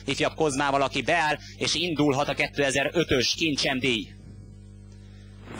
ifjabb Kozmával, aki beáll, és indulhat a 2005-ös kincsemdíj.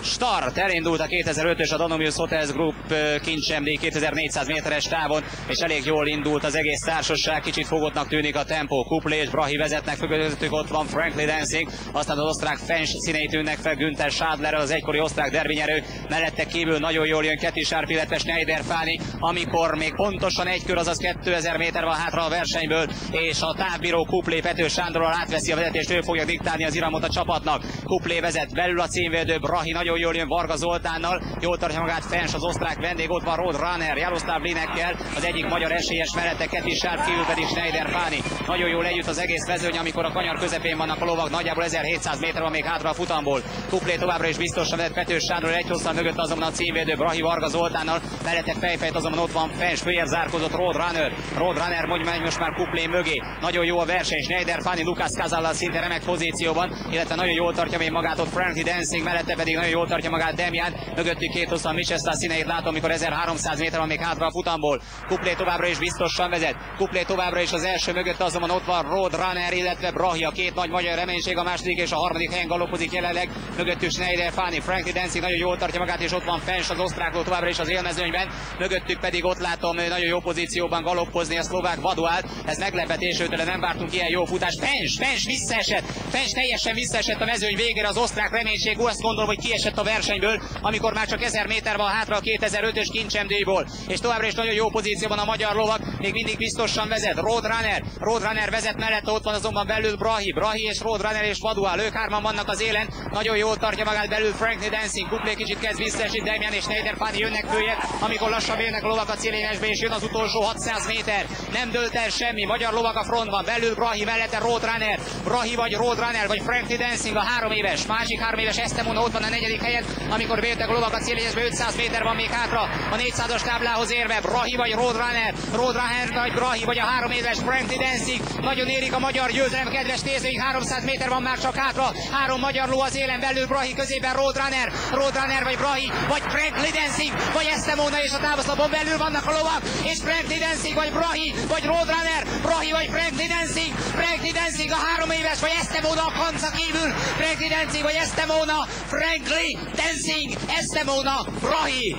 Start, elindult a 2005-ös a Danubius Hotels Group kincsemdíj 2400 méteres távon, és elég jól indult az egész társaság, kicsit fogottnak tűnik a tempó. Kuplé és Brahi vezetnek, mögöttük ott van Frankly Dancing, aztán az osztrák Fensch színei tűnnek fel Günther Schadler, az egykori osztrák derbinyerő, mellette kívül nagyon jól jön Keti Sharp, illetve Schneider Fani, amikor még pontosan egy kör, azaz 2000 méter van hátra a versenyből, és a távbíró Kuplé Pető Sándorral átveszi a vezetést, ő fogja diktálni az iramot a csapatnak. Kuplé vezet, belül a címvédő Brahi nagyon jól jön Varga Zoltánnal, jól tartja magát Fensch, az osztrák vendég, ott van Roadrunner, Jaroszláv Linekkel, az egyik magyar esélyes, mellette Keti Sharp, kívül pedig Schneider Fani. Nagyon jól együtt az egész mezőny, amikor a kanyar közepén vannak a lovak, nagyjából 1700 méter van még hátra a futamból. Kuplé továbbra is biztosan vezet Pető Sándor, egy hosszal mögött azonban a címvédő Brahi Varga Zoltánnal, mellette fejfejt azonban ott van Fensch, följebb zárkozott Roadrunner. Roadrunner megy most már Kuplé mögé. Nagyon jó a verseny, Schneider Fani Lukács Kazallal szinte remek pozícióban, illetve nagyon jól tartja még magát ott Frankly Dancing, mellette pedig nagyon jól tartja magát Demian, mögöttük két hosszan Michesta színeit látom, amikor 1300 méter van még hátra a futamból. Kuplé továbbra is biztosan vezet. Kuplé továbbra is az első mögött, azonban ott van Roadrunner, illetve Brahi, a két nagy magyar reménység, a második és a harmadik helyen galoppozik jelenleg, mögöttük Schneider Fani, Frankly Dancing nagyon jól tartja magát, és ott van Fensch, az osztrákló továbbra is az élmezőnyben, mögöttük pedig ott látom nagyon jó pozícióban galoppozni a szlovák Vaduált. Ez meglepetés, őtől nem vártunk ilyen jó futást. Fensch visszaesett, Fensch teljesen visszaesett a mezőny végére, az osztrák reménység, azt gondolom, hogy kiesett a versenyből, amikor már csak 1000 méter van hátra a 2005-ös kincsemdíjból, és továbbra is nagyon jó pozícióban a magyar lovak, még mindig biztosan vezet Roadrunner vezet, mellette ott van azonban belül Brahi és Roadrunner és Vaduál, ők hárman vannak az élen, nagyon jól tartja magát belül Frankly Dancing, Kuplé kicsit kezd visszaesni, Demian és Schneider Fani jönnek följebb, amikor lassan érnek a lovak a célénesbe, és jön az utolsó 600 méter, nem dőlt el semmi, magyar lovak a frontban, belül Brahi, mellette Roadrunner, Brahi vagy Roadrunner vagy Frankly Dancing, a 3 éves, másik 3 éves Estemona ott van a 4. helyen, amikor vértek a lovak a célénesbe, 500 méter van még hátra, a 400-as táblához érve, Brahi vagy Roadrunner vagy Brahi vagy a 3 éves Frankly Dancing, nagyon érik a magyar győzelem, kedves nézőink, 300 méter van már csak hátra, 3 magyar ló az élen, belül Brahi, középen Roadrunner vagy Brahi, vagy Frankly Dancing, vagy Estemona, és a távoszlapon belül vannak a lovak, és Frankly Dancing, vagy Brahi, vagy Roadrunner, Brahi vagy Frankly Dancing, a 3 éves, vagy Estemona a kanca kívül, Frankly Dancing, vagy Estemona, Frankly Dancing, Estemona, Brahi.